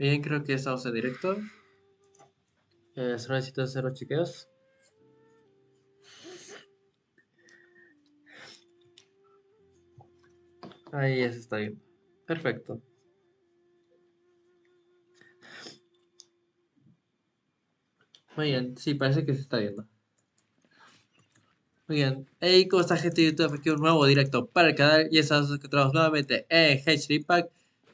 Bien, creo que estamos en directo. Solo necesito hacer los chequeos. Ahí ya se está viendo. Perfecto. Muy bien, sí, parece que se está viendo. Muy bien. Hey, ¿cómo está, gente de YouTube? Aquí un nuevo directo para el canal. Y estamos encontrados nuevamente en Genshin Impact.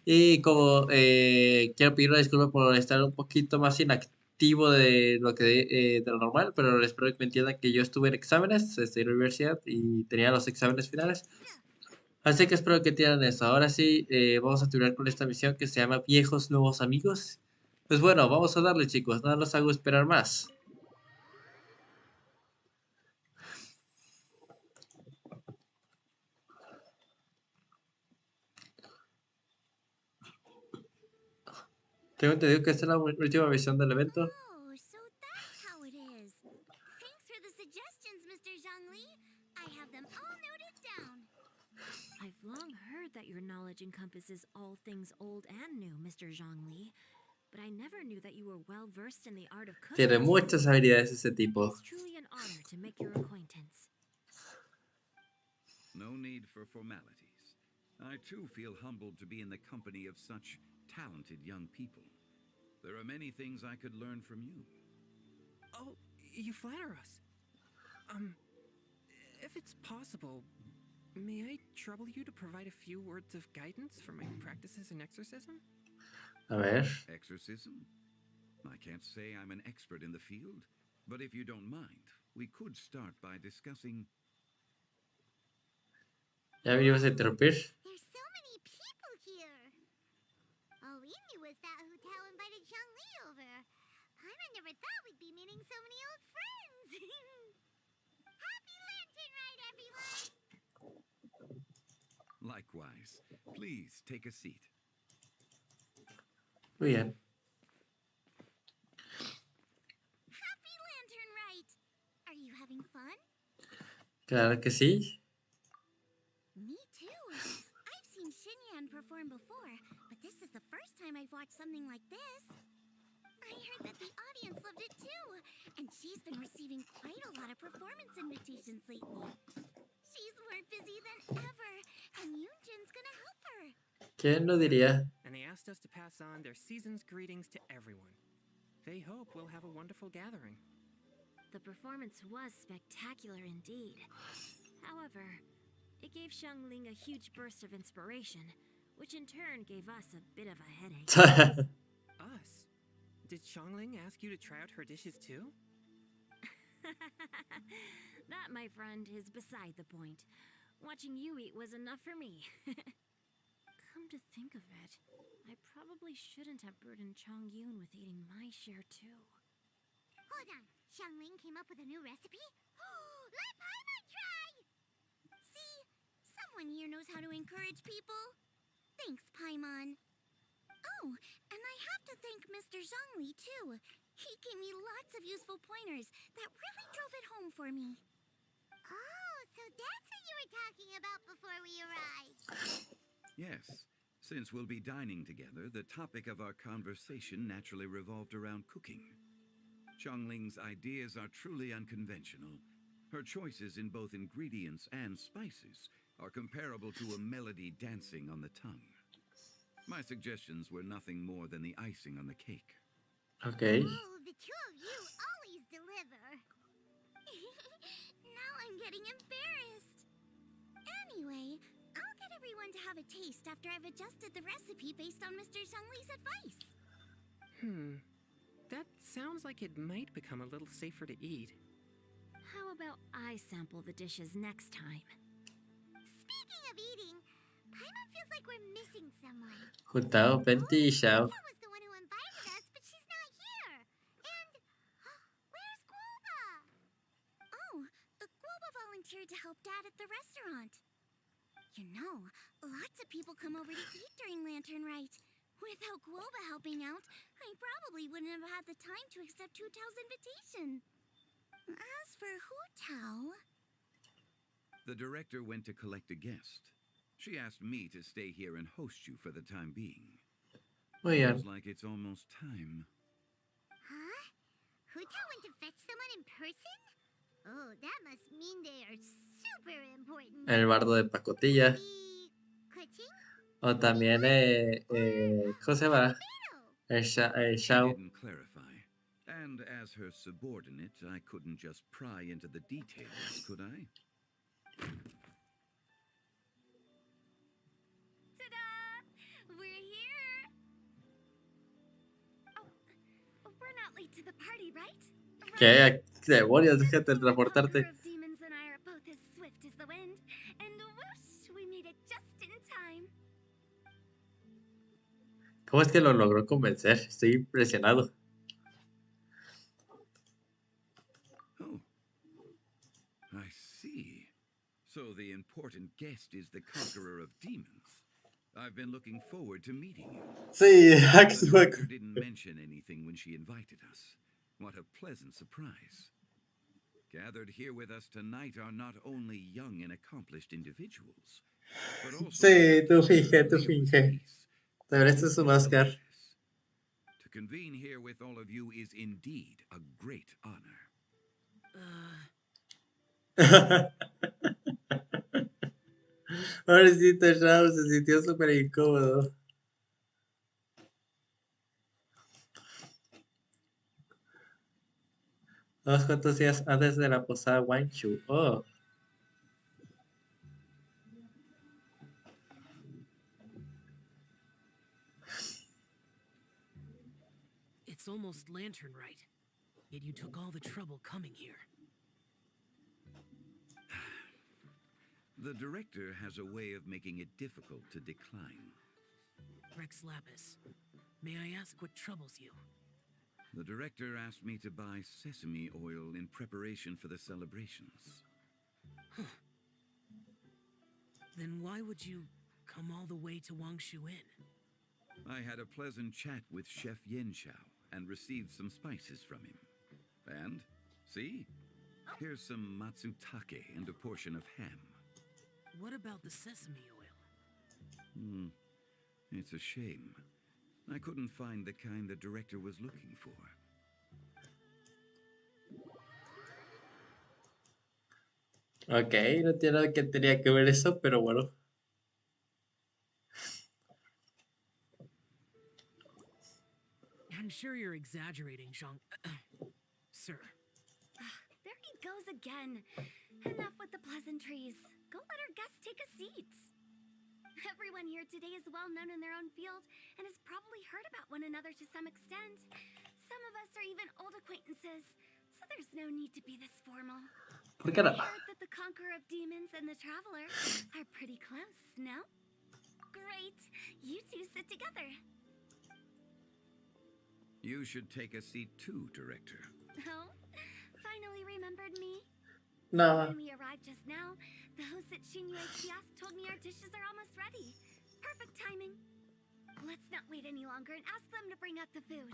Y como quiero pedir una disculpa por estar un poquito más inactivo de lo que de lo normal, pero espero que me entiendan que yo estuve en exámenes, estoy en la universidad y tenía los exámenes finales. Así que espero que entiendan eso. Ahora sí, vamos a terminar con esta misión que se llama Viejos, nuevos amigos. Pues bueno, vamos a darle, chicos. No los hago esperar más. Tengo entendido que esta es la última misión del evento. Oh, so that's how it is. Thanks for the suggestions, Mr. Zhongli. I have them all noted down. I've long heard that your knowledge encompasses all things old and new, Mr. Zhongli. But I never knew that you were well versed in the art of cooking, Tiene too. muchas habilidades ese It tipo. is truly an honor to make your acquaintance. No need for formalities. I too feel humbled to be in the company of such talented young people. There are many things I could learn from you. Oh, you flatter us. If it's possible, may I trouble you to provide a few words of guidance for my practices in exorcism? A ver. Exorcism? I can't say I'm an expert in the field, but if you don't mind, we could start by discussing... Ya venimos a interrumpir. There's so many people here. All we knew was that Hu Tao invited Zhongli over. Paimon never thought we'd be meeting so many old friends. Happy Lantern Ride, everyone! Likewise. Please take a seat. Muy bien. Happy Lantern Ride! Are you having fun? Claro que sí. Me too. I've seen Xinyan perform before, but this is the first time I've watched something like this. I heard that the audience loved it too, and she's been receiving quite a lot of performance invitations lately. She's more busy than ever, and Yoonjin's gonna help her. ¿Quién lo diría? And they asked us to pass on their season's greetings to everyone. They hope we'll have a wonderful gathering. The performance was spectacular indeed. However, it gave Xiangling a huge burst of inspiration, which in turn gave us a bit of a headache. Us? Did Xiangling ask you to try out her dishes too? That, my friend, is beside the point. Watching you eat was enough for me. Come to think of it, I probably shouldn't have burdened Chongyun with eating my share too. Hold on, Xiangling came up with a new recipe? Let Paimon try! See, someone here knows how to encourage people. Thanks, Paimon. Oh, and I have to thank Mr. Zhongli too. He gave me lots of useful pointers that really drove it home for me. Oh, so that's what you were talking about before we arrived. Yes. Since we'll be dining together, the topic of our conversation naturally revolved around cooking. Xiangling's ideas are truly unconventional. Her choices in both ingredients and spices are comparable to a melody dancing on the tongue. My suggestions were nothing more than the icing on the cake. Okay. Oh, the two of you always deliver. Now I'm getting embarrassed. Anyway, I'll get everyone to have a taste after I've adjusted the recipe based on Mr. Zhongli's advice. That sounds like it might become a little safer to eat. How about I sample the dishes next time? Speaking of eating, Paimon feels like we're missing someone. Juntado, Penti y Xiao. Xiao was the one who invited us, but she's not here. And where's Guoba? Oh, Guoba volunteered to help Dad at the restaurant. You know, lots of people come over to eat during Lantern Rite. Without Guoba helping out, I probably wouldn't have had the time to accept Hu Tao's invitation. As for Hu Tao... The director went to collect a guest. She asked me to stay here and host you for the time being. Muy Feels bien. like it's almost time. Huh? Huta went to fetch someone in person? Oh, that must mean they are super important. El bardo de pacotilla. Maybe Kuching? O también, ¿cómo se llama? El She Shao. didn't clarify. And as her subordinate, I couldn't just pry into the details, could I? Ta-da! We're here! Oh, we're not late to the party, right? ¿Qué demonios? Deja de The Conqueror transportarte. of Demons and I are both as swift as the wind, and whoosh, we made it just in time. ¿Cómo es que lo logró convencer? Estoy impresionado. Oh. I see. So the important guest is the Conqueror of Demons. I've been looking forward to meeting you. Sí, The director didn't mention anything when she invited us. What a pleasant surprise. Gathered here with us tonight are not only young and accomplished individuals, but also Sí, tú the finge, keeper tú of Leo's finge. peace. Te mereces un Oscar. To convene here with all of you is indeed a great honor. Pobrecito Shao, se sintió súper incómodo. Unos cuantos días antes de la posada Wanchu. Oh, It's almost lantern right. Yet you took all the trouble coming here. The director has a way of making it difficult to decline. Rex Lapis, may I ask what troubles you? The director asked me to buy sesame oil in preparation for the celebrations. Then why would you come all the way to Wangshu Inn? I had a pleasant chat with Chef Yen Chao and received some spices from him. And, see? Here's some matsutake and a portion of ham. What about the sesame oil? It's a shame. I couldn't find the kind the director was looking for. ok, no entiendo qué tenía que ver eso, pero bueno. I'm sure you're exaggerating, Zhang. Sir. There he goes again. Enough with the pleasantries. Go let our guests take a seat. Everyone here today is well known in their own field and has probably heard about one another to some extent. Some of us are even old acquaintances, so there's no need to be this formal. ¿Por qué no? I heard that the Conqueror of Demons and the Traveler are pretty close, no? Great. You two sit together. You should take a seat too, Director. Oh? Finally remembered me? No. When we arrived just now, the host at Shinyue Kiosk told me our dishes are almost ready. Perfect timing. Let's not wait any longer and ask them to bring out the food.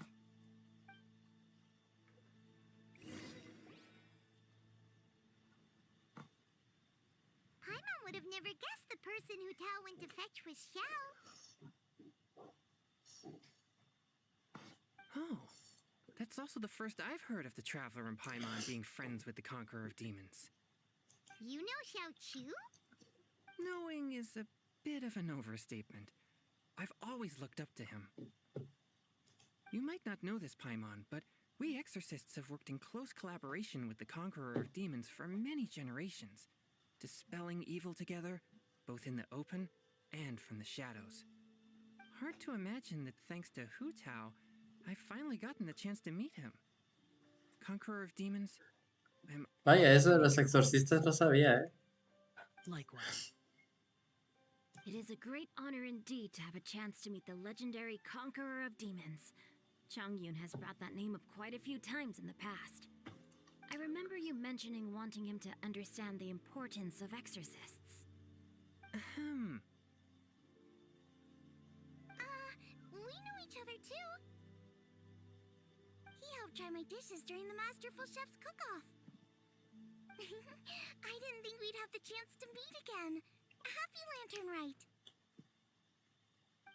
Paimon would have never guessed the person who Tao went to fetch was Xiao. Oh, that's also the first I've heard of the Traveler and Paimon being friends with the Conqueror of Demons. You know Xiao Chu? Knowing is a bit of an overstatement. I've always looked up to him. You might not know this, Paimon, but we exorcists have worked in close collaboration with the Conqueror of Demons for many generations, dispelling evil together, both in the open and from the shadows. Hard to imagine that thanks to Hu Tao, I've finally gotten the chance to meet him. Conqueror of Demons, I'm Vaya, honored eso to de meet los your exorcistas presence. no sabía, ¿eh? Likewise. It is a great honor indeed to have a chance to meet the legendary Conqueror of Demons. Changyun has brought that name up quite a few times in the past. I remember you mentioning wanting him to understand the importance of exorcists. Ahem. We know each other too. He helped try my dishes during the Masterful Chef's cook-off. I didn't think we'd have the chance to meet again. Happy Lantern Rite.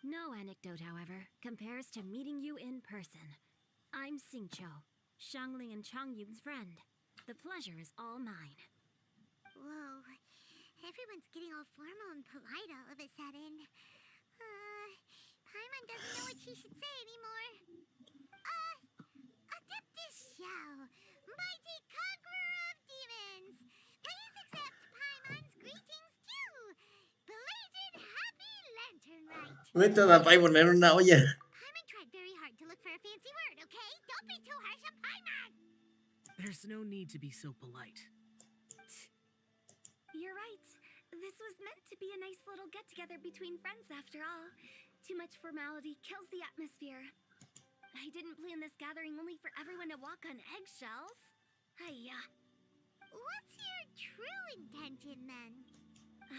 No anecdote, however, compares to meeting you in person. I'm Xingqiu, Xiangling and Chongyun's friend. The pleasure is all mine. Whoa. Everyone's getting all formal and polite all of a sudden. Paimon doesn't know what she should say anymore. Adeptus Xiao, mighty conqueror of demons. Please accept Paimon's greetings too. Belated happy lantern rite. Vete a poner una olla. Paimon tried very hard to look for a fancy word, okay? Don't be too harsh on Paimon. There's no need to be so polite. You're right. This was meant to be a nice little get-together between friends after all. Too much formality kills the atmosphere. I didn't plan this gathering only for everyone to walk on eggshells. Hiya. What's your true intention then?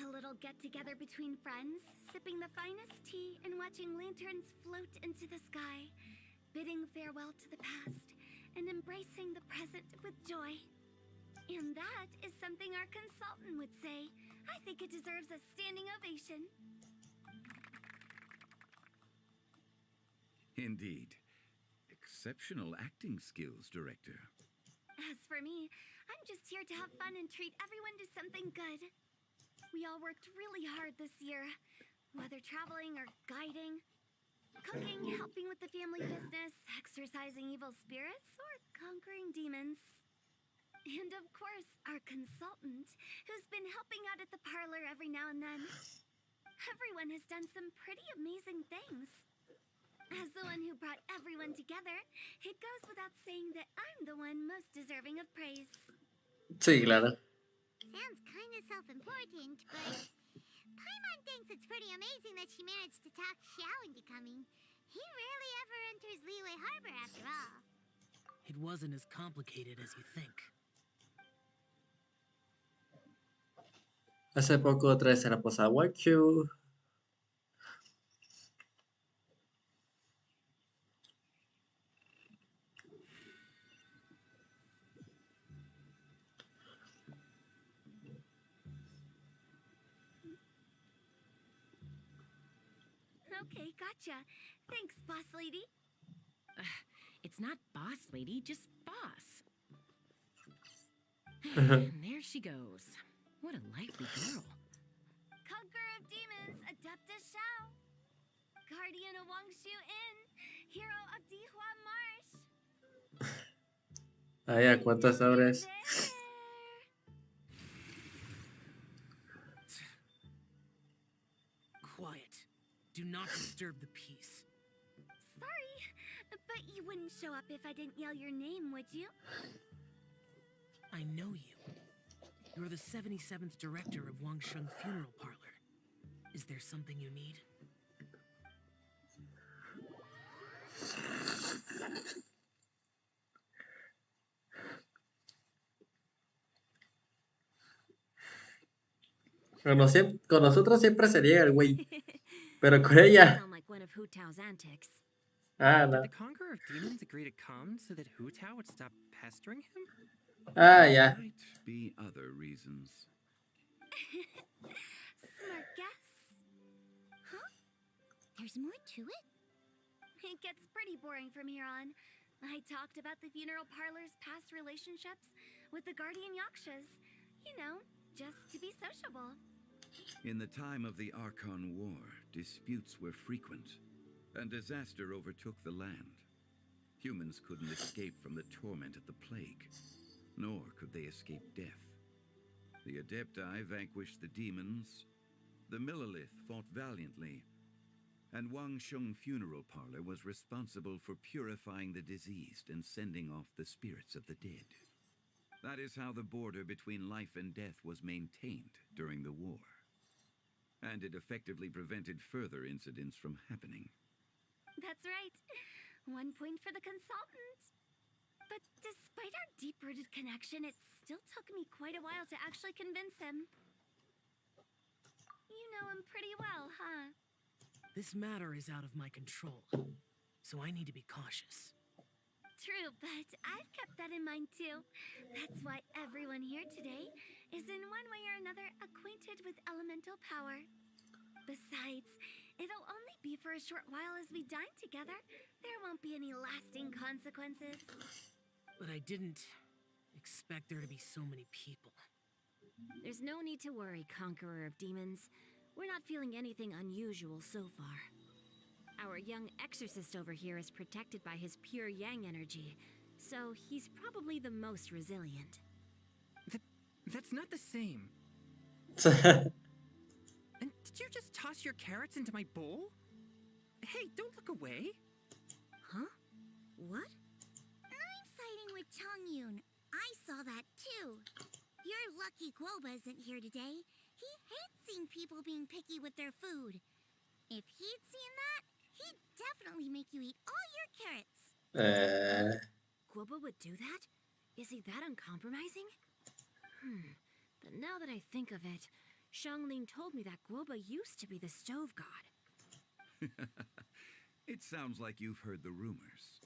A little get-together between friends, sipping the finest tea and watching lanterns float into the sky, bidding farewell to the past and embracing the present with joy. And that is something our consultant would say. I think it deserves a standing ovation. Indeed. Exceptional acting skills, Director. As for me, I'm just here to have fun and treat everyone to something good. We all worked really hard this year, whether traveling or guiding, cooking, helping with the family business, exorcising evil spirits, or conquering demons. And of course, our consultant, who's been helping out at the parlor every now and then. Everyone has done some pretty amazing things. As the one who brought everyone together, it goes without saying that I'm the one most deserving of praise. Sí, claro. Sounds kind of self-important, but Paimon thinks it's pretty amazing that she managed to talk Xiao into coming. He rarely ever enters Liyue Harbor after all. It wasn't as complicated as you think. Hace poco otra vez se la posada Wachu. Okay, gotcha. Thanks, boss lady. It's not boss lady, just boss. Uh-huh. And there she goes. What a lively girl. Conqueror of demons, Adeptus Xiao. Guardian of Wangshu Inn. Hero of Dihua Marsh. Ay, ¿a cuántos sobres? There. Quiet. Do not disturb the peace. Sorry, but you wouldn't show up if I didn't yell your name, would you? I know you. You're the 77th director of Wangsheng Funeral Parlor. Is there something you need? Con nosotros siempre se llega el güey. Pero con You ella. sound like one of Hu Tao's antics. Ah, Did no. the Conqueror of Demons agree to come so that Hu Tao would stop pestering him? Ah, ya. Might be other reasons. Smart guess. Huh? There's more to it? It gets pretty boring from here on. I talked about the funeral parlor's past relationships with the guardian yakshas. You know, just to be sociable. In the time of the Archon War, disputes were frequent, and disaster overtook the land. Humans couldn't escape from the torment of the plague, nor could they escape death. The Adepti vanquished the demons, the Millelith fought valiantly, and Wangsheng Funeral Parlor was responsible for purifying the diseased and sending off the spirits of the dead. That is how the border between life and death was maintained during the war. And it effectively prevented further incidents from happening. That's right. 1 point for the consultant. But despite our deep-rooted connection, it still took me quite a while to actually convince him. You know him pretty well, huh? This matter is out of my control, so I need to be cautious. True, but I've kept that in mind too. That's why everyone here today is in one way or another acquainted with elemental power. Besides, It'll only be for a short while as we dine together. There won't be any lasting consequences. But I didn't expect there to be so many people. There's no need to worry, Conqueror of Demons. We're not feeling anything unusual so far. Our young exorcist over here is protected by his pure yang energy, so he's probably the most resilient. That's not the same. And did you just toss your carrots into my bowl? Hey, don't look away. Huh? What? I'm siding with Chongyun. I saw that too. You're lucky Guoba isn't here today. He hates seeing people being picky with their food. If he'd seen that, he'd definitely make you eat all your carrots. Guoba would do that? Is he that uncompromising? But now that I think of it, Xiangling told me that Guoba used to be the stove god. It sounds like you've heard the rumors.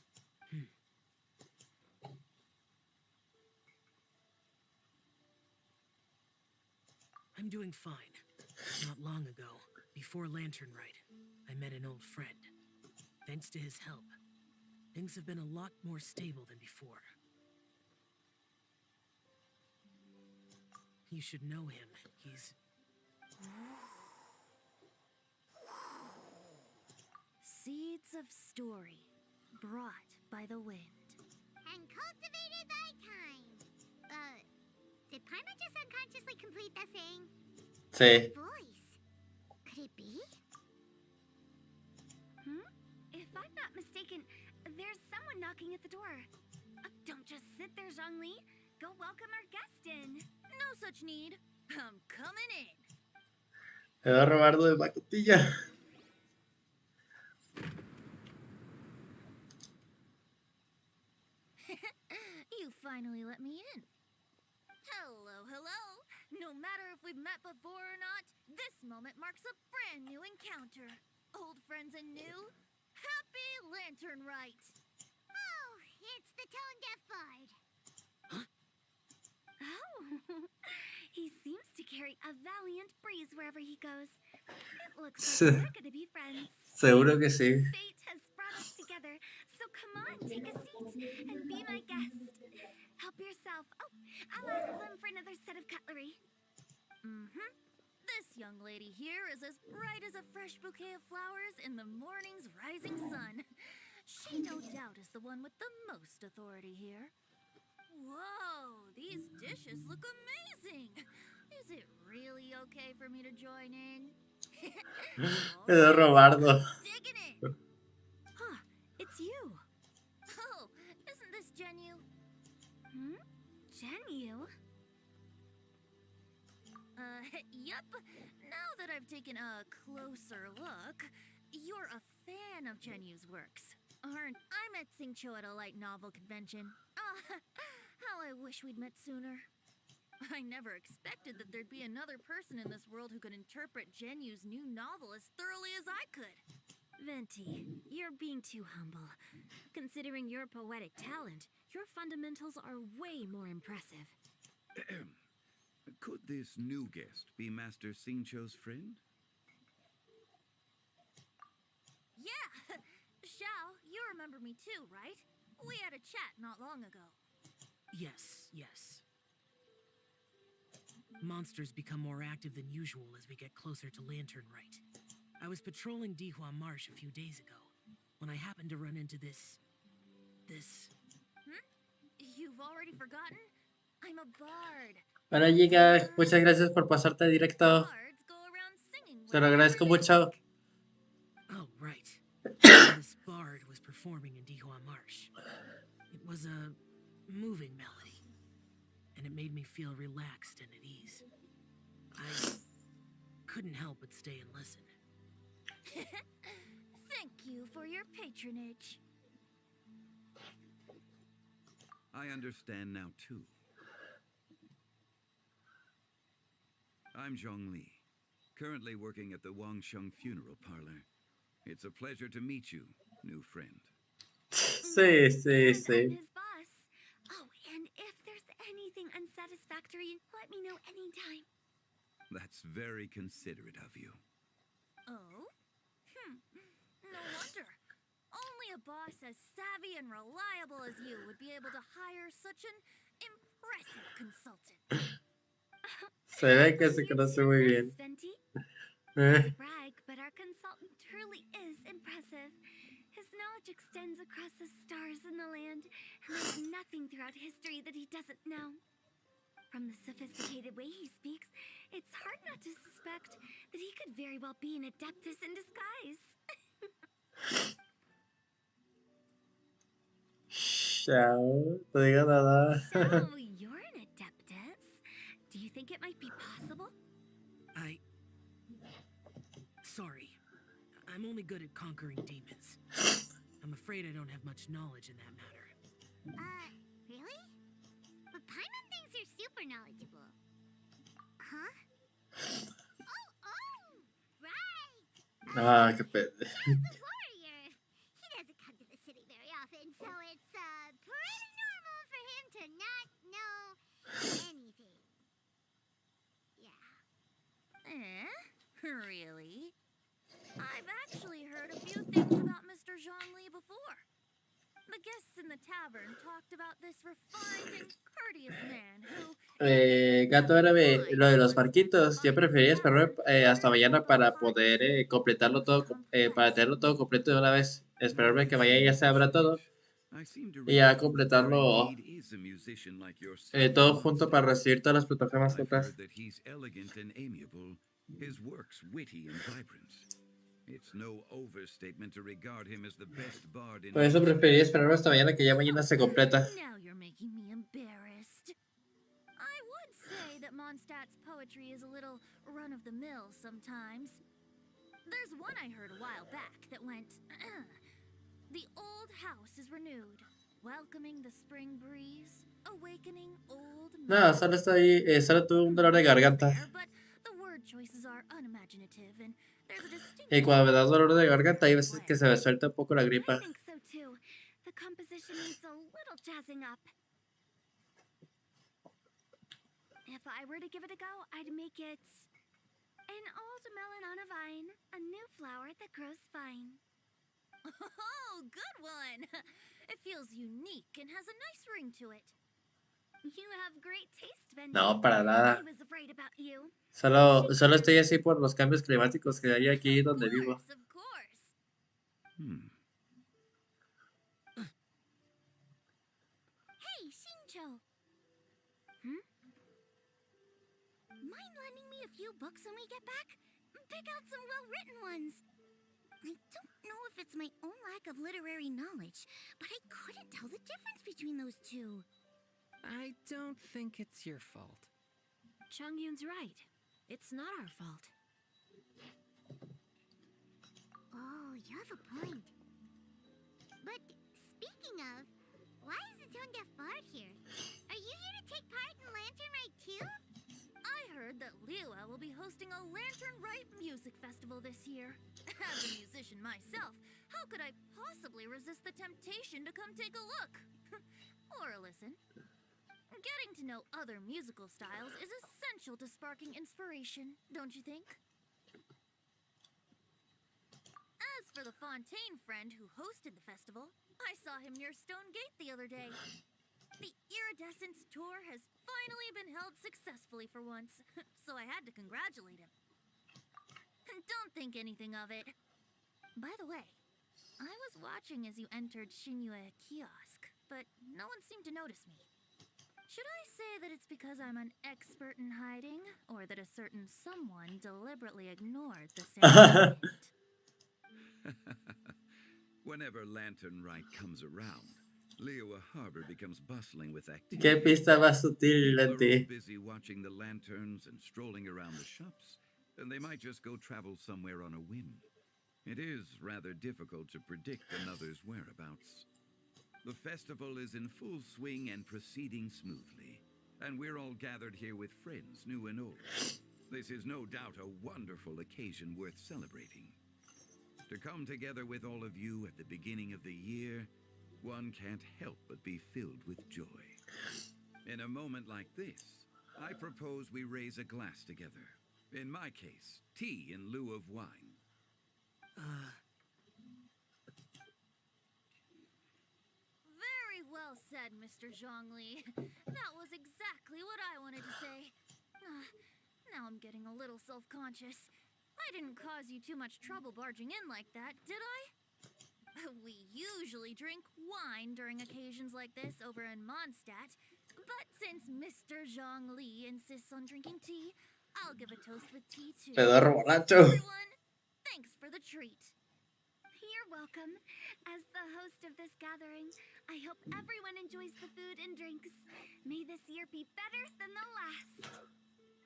I'm doing fine. Not long ago, before Lantern Rite, I met an old friend. Thanks to his help, things have been a lot more stable than before. You should know him. He's... Seeds of story, brought by the wind. And cultivated by time. Did Paimon just unconsciously complete the saying? Sí. Voice. Could it be? If I'm not mistaken, there's someone knocking at the door. Don't just sit there, Zhongli. Go welcome our guest in. No such need. I'm coming in. Eduardo de Macotilla. You finally let me in. Hello, hello. No matter if we've met before or not, this moment marks a brand new encounter. Old friends and new. Happy Lantern Rite. Oh, it's the tone deaf bard. Oh, he seems to carry a valiant breeze wherever he goes. It looks like we're gonna be friends. Seguro que sí. Fate has brought us together, so come on, take a seat and be my guest. Help yourself. Oh, I'll ask them for another set of cutlery. This young lady here is as bright as a fresh bouquet of flowers in the morning's rising sun. She no doubt is the one with the most authority here. Whoa, these dishes look amazing. Is it really okay for me to join in? Robardo. Digging in. Huh, it's you. Oh, isn't this Genu? Genu? Yup. Now that I've taken a closer look, you're a fan of Genu's works, aren't? I met Xingqiu at a light novel convention. How I wish we'd met sooner. I never expected that there'd be another person in this world who could interpret Genu's new novel as thoroughly as I could. Venti, you're being too humble. Considering your poetic talent, your fundamentals are way more impressive. Could this new guest be Master Xingqiu's friend? Yeah! Xiao, you remember me too, right? We had a chat not long ago. Yes, yes. Monsters become more active than usual as we get closer to Lantern Rite. I was patrolling Dihua Marsh a few days ago, when I happened to run into this... You've already forgotten? I'm a bard. Bueno, chicas, muchas gracias por pasarte directo. Bards go around singing Te lo wherever agradezco they mucho. Oh, right. This bard was performing in Dihua Marsh. It was a moving melody, and it made me feel relaxed and at ease. I couldn't help but stay and listen. Thank you for your patronage. I understand now, too. I'm Zhongli, currently working at the Wangsheng Funeral Parlor. It's a pleasure to meet you, new friend. Sí, sí, I'm sí. his boss. Oh, and if there's anything unsatisfactory, let me know anytime. That's very considerate of you. Oh? No wonder. Only a boss as savvy and reliable as you would be able to hire such an impressive consultant. Se ve que Oh, se you're conoce too muy nice, bien. Venti. Eh, Not to brag, but our consultant truly is impressive. His knowledge extends across the stars and the land, and there's nothing throughout history that he doesn't know. From the sophisticated way he speaks, it's hard not to suspect that he could very well be an adeptus in disguise. Chao, no diga nada. So, you're an adeptus? Do you think it might be possible? Sorry. I'm only good at conquering demons. I'm afraid I don't have much knowledge in that matter. Really? But Paimon thinks you're super knowledgeable. Huh? Oh, right! Ah, qué pende. He's a warrior. He doesn't come to the city very often, so it's, pretty normal for him to not know anything. Yeah. Really? I've actually heard a few things about Mr. Zhongli before. The guests in the tavern talked about this refined and courteous man who... Gato árabe, lo de los barquitos, yo preferiría esperar hasta mañana para poder completarlo todo, para tenerlo todo completo de una vez. Esperarme que mañana ya se abra todo I seem to y ya recall that there completarlo indeed is a musician like yourself todo in junto para Mondstadt. recibir todas las plataformas I've juntas. heard that he's elegant and amiable, his works witty and vibrant. It's no overstatement to regard him as the best bard in Por eso Mondstadt. preferiría esperarme hasta mañana que ya mañana se completa. Now you're making me embarrassed. I would say that Mondstadt's poetry is a little run-of-the-mill sometimes. There's one I heard a while back that went, the old house is renewed, welcoming the spring breeze, awakening old Nada, solo estoy, solo tuve un dolor de garganta. Fair, but the word choices are unimaginative, and there's a distinct Y cuando me da dolor de quality garganta, hay to veces play. que se me suelta un poco la I gripa. think so too. The composition needs a little jazzing up. If I were to give it a go, I'd make it an old melon on a vine, a new flower that grows fine. Oh, good one! It feels unique and has a nice ring to it. You have great taste, Venti. No, para nada. I was afraid about you. Solo estoy así por los cambios climáticos que hay aquí donde vivo. Of course. Hey, Shincho! Mind lending me a few books when we get back? Pick out some well-written ones. I don't know if it's my own lack of literary knowledge, but I couldn't tell the difference between those two. I don't think it's your fault. Chongyun's right. It's not our fault. Oh, you have a point. But speaking of, why is the tone deaf bard here? Are you here to take part in Lantern Rite too? I heard that Liwa will be hosting a Lantern Rite music festival this year. As a musician myself, how could I possibly resist the temptation to come take a look? Or a listen? Getting to know other musical styles is essential to sparking inspiration, don't you think? As for the Fontaine friend who hosted the festival, I saw him near Stone Gate the other day. The Iridescence tour has finally been held successfully for once, so I had to congratulate him. And don't think anything of it. By the way, I was watching as you entered Shinyue Kiosk, but no one seemed to notice me. Should I say that it's because I'm an expert in hiding, or that a certain someone deliberately ignored the same hint? Whenever Lantern Rite comes around, Liwa Harbor becomes bustling with activity. ¿Qué pista más sutil, People are all Lenti? busy watching the lanterns and strolling around the shops, and they might just go travel somewhere on a whim. It is rather difficult to predict another's whereabouts. The festival is in full swing and proceeding smoothly, and we're all gathered here with friends, new and old. This is no doubt a wonderful occasion worth celebrating. To come together with all of you at the beginning of the year, one can't help but be filled with joy. In a moment like this, I propose we raise a glass together. In my case, tea in lieu of wine. Well said, Mr. Zhongli. That was exactly what I wanted to say. Now I'm getting a little self-conscious. I didn't cause you too much trouble barging in like that, did I? We usually drink wine during occasions like this over in Mondstadt, but since Mr. Zhongli insists on drinking tea, I'll give a toast with tea too. Pedorro borracho. Everyone, thanks for the treat. You're welcome. As the host of this gathering, I hope everyone enjoys the food and drinks. May this year be better than the last.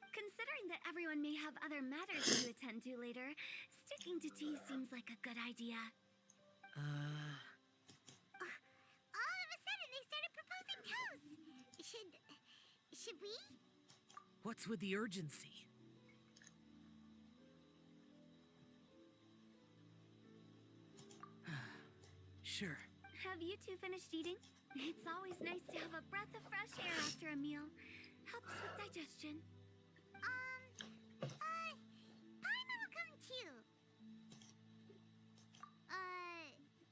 Considering that everyone may have other matters to attend to later, sticking to tea seems like a good idea. All of a sudden, they started proposing toasts. Should we? What's with the urgency? Sure. Have you two finished eating? It's always nice to have a breath of fresh air after a meal. Helps with digestion. Paimon will come too.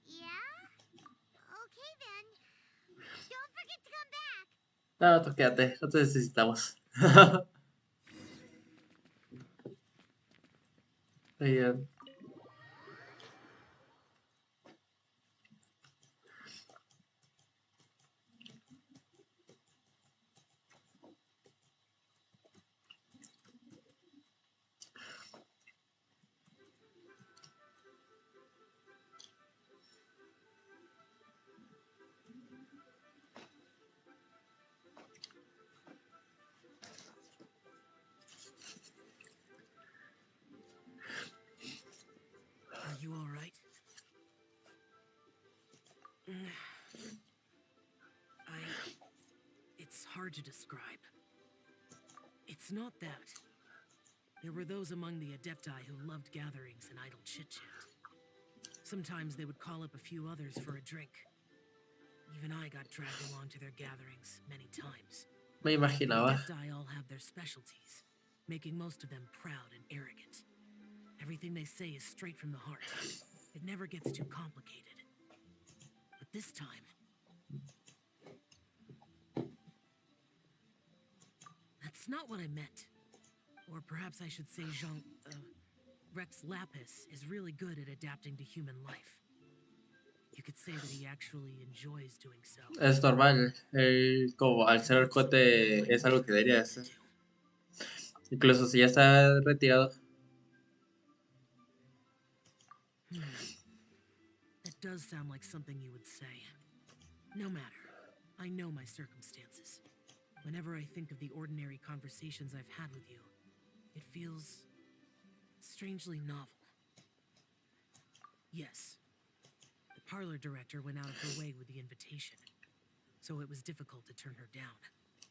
Yeah? Okay then. Don't forget to come back. No, tú quédate, no te necesitamos. Muy bien. Are you all right? It's hard to describe. It's not that. There were those among the Adepti who loved gatherings and idle chit-chat. Sometimes they would call up a few others for a drink. Even I got dragged along to their gatherings many times. Me The imaginaba. Adepti all have their specialties, making most of them proud and arrogant. Everything they say is straight from the heart. It never gets too complicated. But this time... That's not what I meant. Or perhaps I should say Rex Lapis is really good at adapting to human life. You could say that he actually enjoys doing so. Es normal. Como al ser orcote es algo que debería hacer. Incluso si ya está retirado. That does sound like something you would say. No matter. I know my circumstances. Whenever I think of the ordinary conversations I've had with you, it feels strangely novel. Yes, the parlor director went out of her way with the invitation, so it was difficult to turn her down.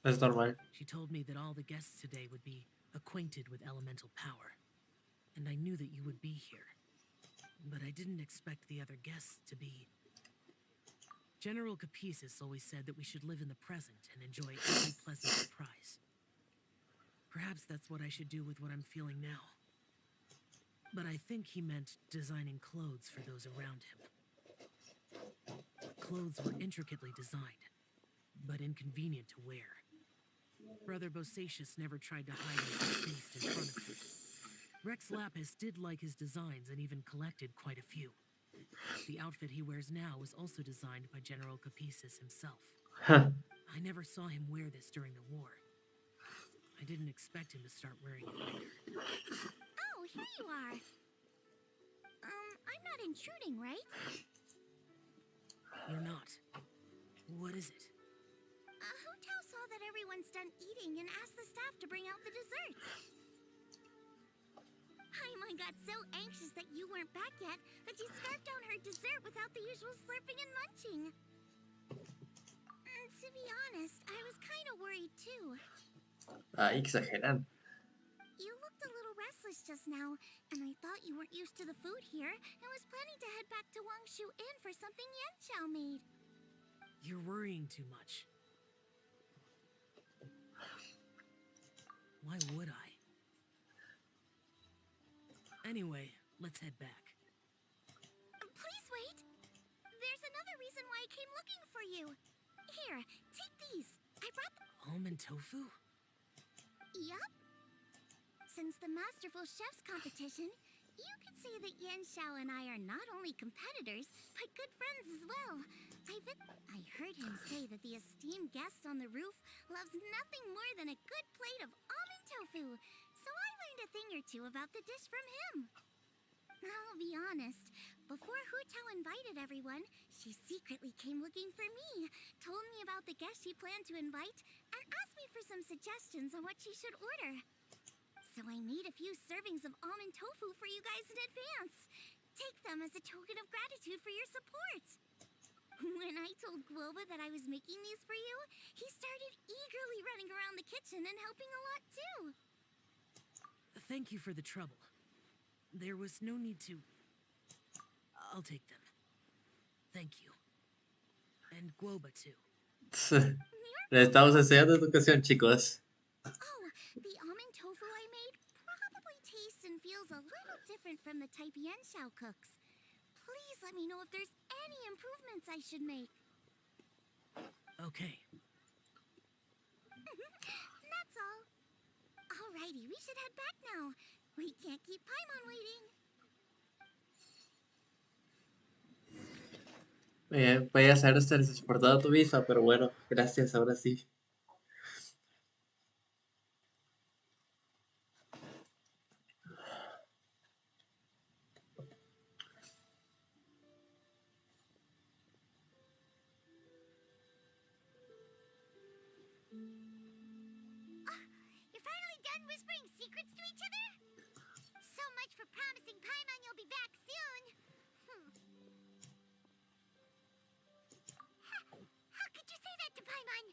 Es normal. She told me that all the guests today would be acquainted with elemental power, and I knew that you would be here. But I didn't expect the other guests to be... General Capisis always said that we should live in the present and enjoy every pleasant surprise. Perhaps that's what I should do with what I'm feeling now. But I think he meant designing clothes for those around him. The clothes were intricately designed, but inconvenient to wear. Brother Bosacius never tried to hide his distaste in front of him. Rex Lapis did like his designs and even collected quite a few. The outfit he wears now was also designed by General Capisis himself. I never saw him wear this during the war. I didn't expect him to start wearing it later. Oh, here you are. I'm not intruding, right? You're not. What is it? Hu Tao saw that everyone's done eating and asked the staff to bring out the desserts. Paimon got so anxious that you weren't back yet that she scarfed down her dessert without the usual slurping and munching. To be honest, I was kind of worried too. Ay, exageran. You looked a little restless just now, and I thought you weren't used to the food here and was planning to head back to Wangshu Inn for something Yanchao made. You're worrying too much. Why would I? Anyway, let's head back. Please wait. There's another reason why I came looking for you. Here, take these. I brought them. Almond tofu? Yup. Since the Masterful Chef's competition, you could say that Yan Xiao and I are not only competitors, but good friends as well. I heard him say that the esteemed guest on the roof loves nothing more than a good plate of almond tofu, so I learned a thing or two about the dish from him. I'll be honest, before Hu Tao invited everyone, she secretly came looking for me, told me about the guest she planned to invite, and asked me for some suggestions on what she should order. So I made a few servings of almond tofu for you guys in advance. Take them as a token of gratitude for your support. When I told Guoba that I was making these for you, he started eagerly running around the kitchen and helping a lot too. Thank you for the trouble. There was no need to... I'll take them. Thank you. And Guoba too. Les estamos enseñando educación, chicos. Oh, the almond tofu I made probably tastes and feels a little different from the type Yan Xiao cooks. Please let me know if there's any improvements I should make. Okay. That's all. Alrighty, we should head back now. We can't keep Paimon waiting. Voy a hacer transportado tu visa, pero bueno, gracias, ahora sí. You're finally done whispering secrets to each other? So much for promising Paimon you'll be back soon. How could you say that to Paimon?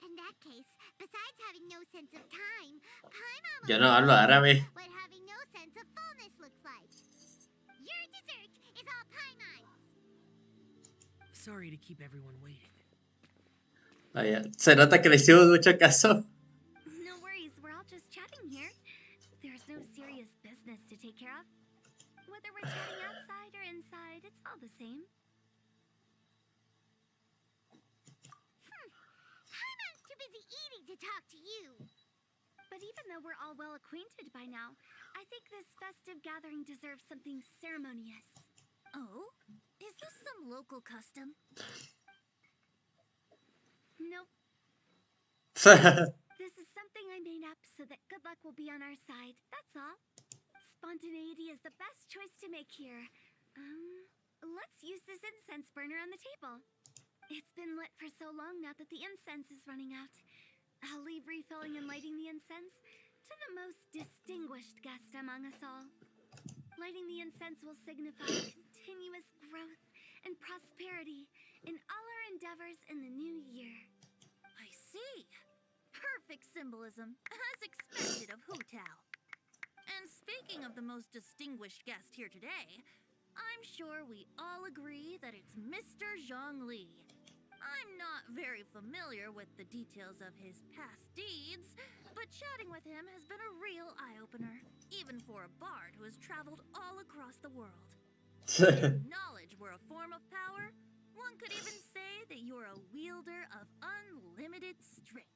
In that case, besides having no sense of time, Paimon Yo no hablo árabe. what having no sense of fullness looks like. Your dessert is all Paimon's. Sorry to keep everyone waiting. Vaya, se nota que le hicimos mucho caso. No worries, we're all just chatting here. There's no serious business to take care of. Whether we're chatting outside or inside, it's all the same. Paimon's too busy eating to talk to you. But even though we're all well acquainted by now, I think this festive gathering deserves something ceremonious. Oh? Is this some local custom? Nope, this is something I made up so that good luck will be on our side, that's all. Spontaneity is the best choice to make here. Let's use this incense burner on the table. It's been lit for so long now that the incense is running out. I'll leave refilling and lighting the incense to the most distinguished guest among us all. Lighting the incense will signify continuous growth and prosperity in all our endeavors in the new year. I see. Perfect symbolism, as expected of Hu Tao. And speaking of the most distinguished guest here today, I'm sure we all agree that it's Mr. Zhongli. I'm not very familiar with the details of his past deeds, but chatting with him has been a real eye-opener, even for a bard who has traveled all across the world. If knowledge were a form of power, one could even say that you're a wielder of unlimited strength.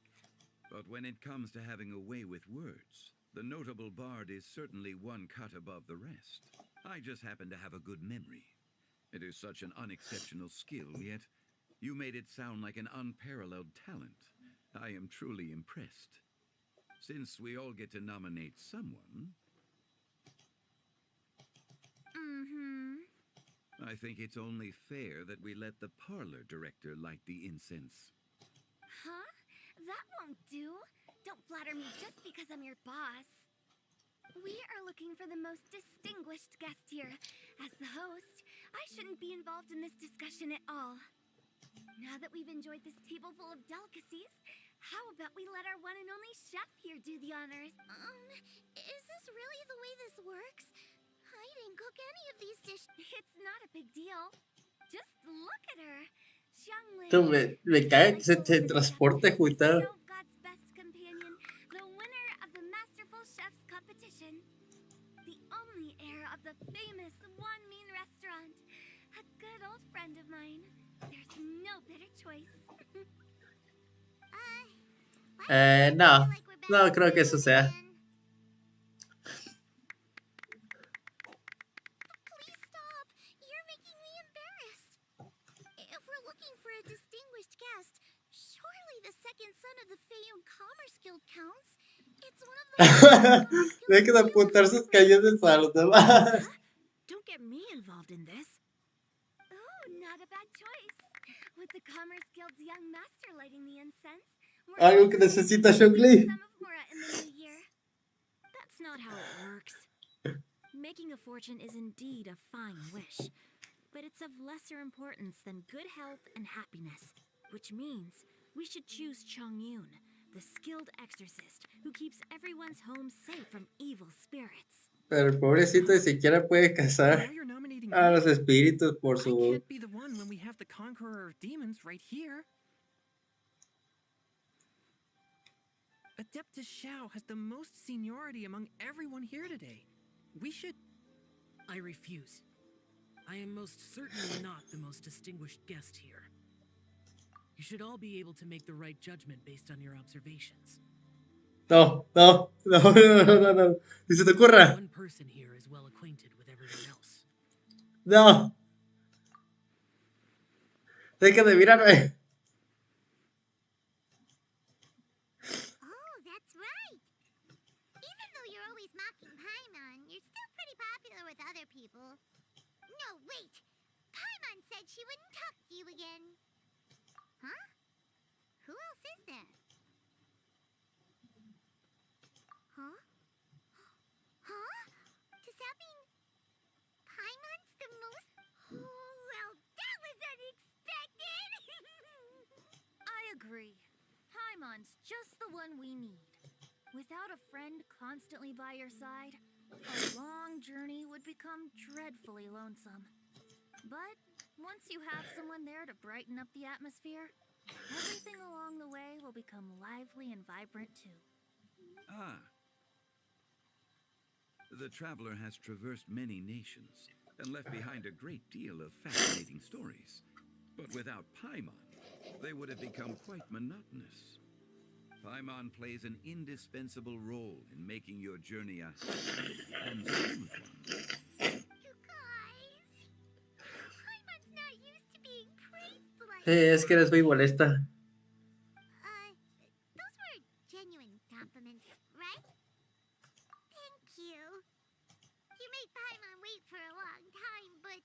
But when it comes to having a way with words, the notable bard is certainly one cut above the rest. I just happen to have a good memory. It is such an unexceptional skill, yet you made it sound like an unparalleled talent. I am truly impressed. Since we all get to nominate someone, I think it's only fair that we let the parlor director light the incense. Huh? That won't do. Don't flatter me just because I'm your boss. We are looking for the most distinguished guest here. As the host, I shouldn't be involved in this discussion at all. Now that we've enjoyed this table full of delicacies, how about we let our one and only chef here do the honors? Is this really the way this works? I didn't cook any of these dishes. It's not a big deal. Just look at her. Xiangling. Tú, me cae que se te transporte, Juita. God's best companion, the winner of the Masterful Chef's competition. The only heir of the famous One Mean restaurant. A good old friend of mine. There's no choice. Why does it No, feel like we're back no in creo que eso school sea. again? Please stop. You're making me embarrassed. If we're looking for a distinguished guest, surely the second son of the Feyun Commerce Guild counts. It's one of the Commerce Guilds Dejen de apuntar sus cañones a los demás. Don't get me involved in this. Oh, not a bad choice. With the Commerce Guild's young master lighting the incense, we're Algo all que going to necesita be Shongli. some of Mora in the new year. That's not how it works. Making a fortune is indeed a fine wish, but it's of lesser importance than good health and happiness, which means we should choose Chongyun, the skilled exorcist who keeps everyone's home safe from evil spirits. Pero el pobrecito ni siquiera puede Now cazar you're nominating a los me. espíritus por I su... can't be the one when we have the conqueror of demons right here. Adeptus Xiao has the most seniority among everyone here today. We should... I refuse. I am most certainly not the most distinguished guest here. You should all be able to make the right judgment based on your observations. No, no, no, no, no, no, no. Ni se te ocurra. One person here is well acquainted with everyone else. No. Deja de mirarme. Oh, that's right. Even though you're always mocking Paimon, you're still pretty popular with other people. No, wait. Paimon said she wouldn't talk to you again. Huh? Who else is there? Huh? Huh? Does that mean Paimon's the most... Oh, well, that was unexpected! I agree. Paimon's just the one we need. Without a friend constantly by your side, a long journey would become dreadfully lonesome. But once you have someone there to brighten up the atmosphere, everything along the way will become lively and vibrant too. Ah. The traveler has traversed many nations and left behind a great deal of fascinating stories. But without Paimon, they would have become quite monotonous. Paimon plays an indispensable role in making your journey a happy and smooth one. You guys! Paimon's not used to being praised like Es que eres muy molesta. Those were genuine compliments, right? Thank you. You made Paimon wait for a long time, but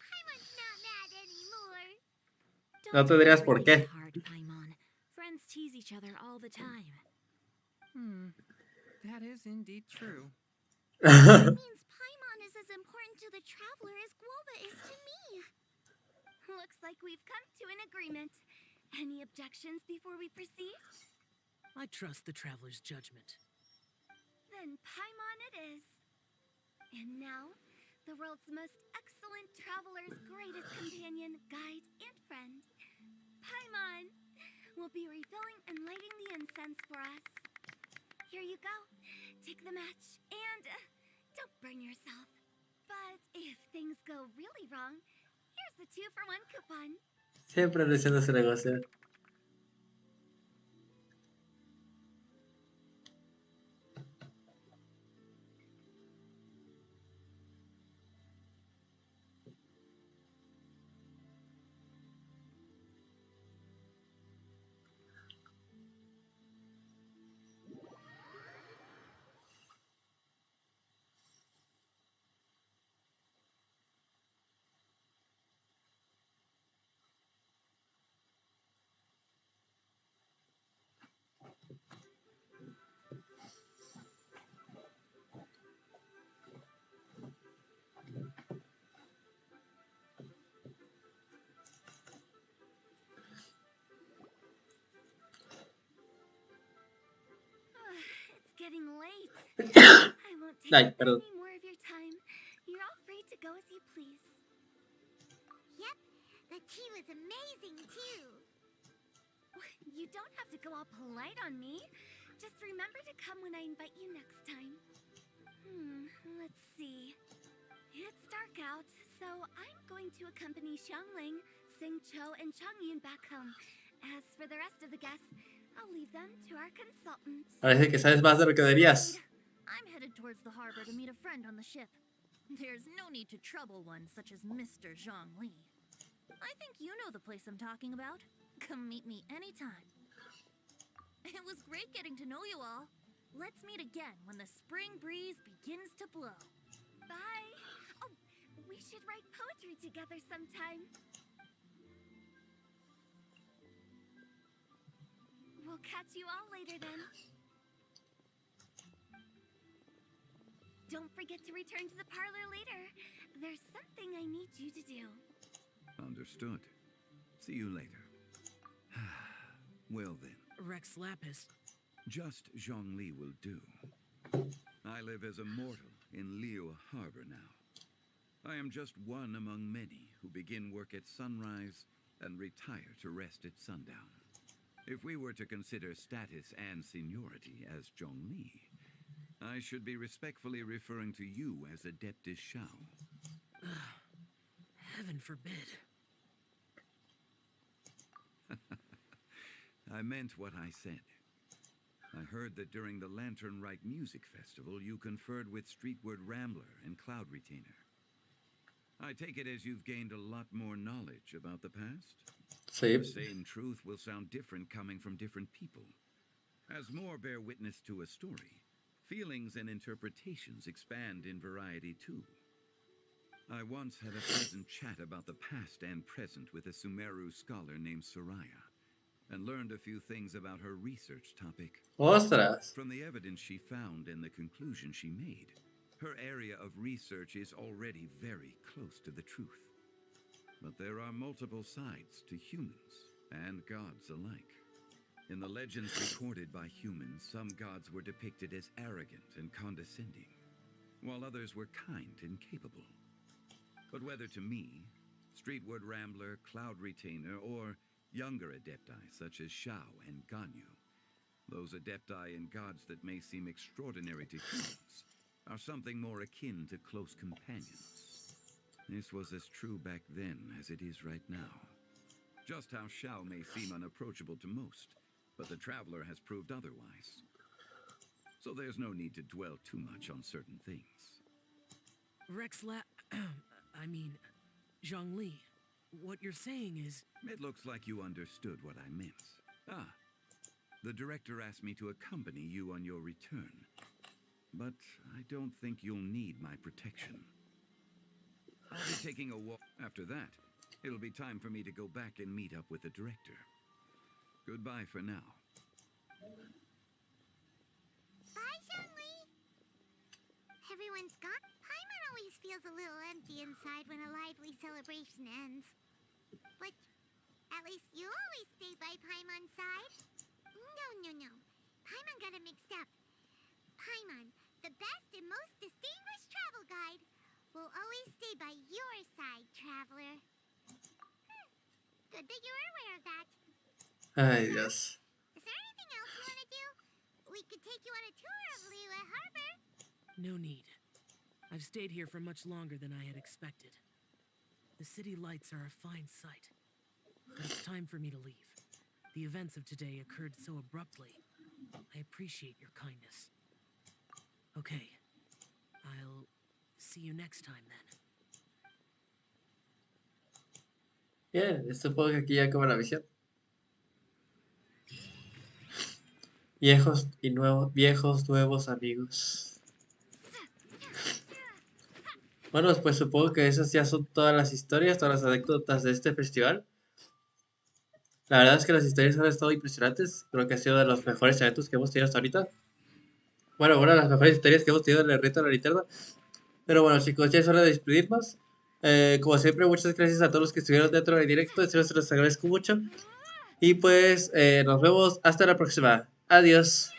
Paimon's not mad anymore. No Don't tendrías take por everything qué. hard, Paimon. Friends tease each other all the time. That is indeed true. That means Paimon is as important to the traveler as Guoba is to me. Looks like we've come to an agreement. Any objections before we proceed? I trust the traveler's judgment. Then Paimon it is. And now, the world's most excellent traveler's greatest companion, guide, and friend, Paimon, will be refilling and lighting the incense for us. Here you go. Take the match and don't burn yourself. But if things go really wrong, here's the 2-for-1 coupon. Siempre diciendo ese negocio. It's getting late. I won't take Ay, up perdón. any more of your time. You're all free to go as you please. Yep, the tea was amazing too. You don't have to go all polite on me. Just remember to come when I invite you next time. Let's see. It's dark out, so I'm going to accompany Xiangling, sing Cho and Chongyun back home. As for the rest of the guests, I'll leave them to our consultants. Parece que sabes más de lo que deberías. I'm headed towards the harbor to meet a friend on the ship. There's no need to trouble one such as Mr. Zhongli. I think you know the place I'm talking about. Come meet me anytime. It was great getting to know you all. Let's meet again when the spring breeze begins to blow. Bye. Oh, we should write poetry together sometime. We'll catch you all later then. Don't forget to return to the parlor later. There's something I need you to do. Understood. See you later. Well then. Rex Lapis. Just Zhongli will do. I live as a mortal in Liu Harbor now. I am just one among many who begin work at sunrise and retire to rest at sundown. If we were to consider status and seniority as Zhongli, I should be respectfully referring to you as Adeptus Shao. Heaven forbid. I meant what I said. I heard that during the Lantern Rite Music Festival, you conferred with Streetward Rambler and Cloud Retainer. I take it as you've gained a lot more knowledge about the past? Sí. The same truth will sound different coming from different people. As more bear witness to a story, feelings and interpretations expand in variety too. I once had a pleasant chat about the past and present with a Sumeru scholar named Soraya, and learned a few things about her research topic. Ostras. From the evidence she found and the conclusion she made, her area of research is already very close to the truth. But there are multiple sides to humans and gods alike. In the legends recorded by humans, some gods were depicted as arrogant and condescending, while others were kind and capable. But whether to me, Streetward Rambler, Cloud Retainer, or younger adepti such as Shao and Ganyu, those adepti and gods that may seem extraordinary to humans, are something more akin to close companions. This was as true back then as it is right now. Just how Shao may seem unapproachable to most, but the traveler has proved otherwise. So there's no need to dwell too much on certain things. Zhongli, what you're saying is... It looks like you understood what I meant. The director asked me to accompany you on your return, but I don't think you'll need my protection. I'll be taking a walk. After that, it'll be time for me to go back and meet up with the director. Goodbye for now. Bye, Zhongli. Everyone's gone. Paimon always feels a little empty inside when a lively celebration ends. But at least you always stay by Paimon's side. No. Paimon got it mixed up. Paimon, the best and most distinguished travel guide, will always stay by your side, traveler. Good that you're aware of that. Ay, Dios. Is there anything else you want to do? We could take you on a tour of Liyue Harbor. No need. I've stayed here for much longer than I had expected. The city lights are a fine sight. But it's time for me to leave. The events of today occurred so abruptly. I appreciate your kindness. Okay. I'll see you next time then. Bien, supongo que aquí ya acaba la misión. Viejos, nuevos amigos. Bueno, pues supongo que esas ya son todas las historias, todas las anécdotas de este festival. La verdad es que las historias han estado impresionantes. Creo que ha sido de los mejores eventos que hemos tenido hasta ahorita. Bueno, una de las mejores historias que hemos tenido en el reto de la linterna. Pero bueno, chicos, ya es hora de despedirnos. Como siempre, muchas gracias a todos los que estuvieron dentro del directo. En serio, se los agradezco mucho. Y pues, nos vemos hasta la próxima. Adiós.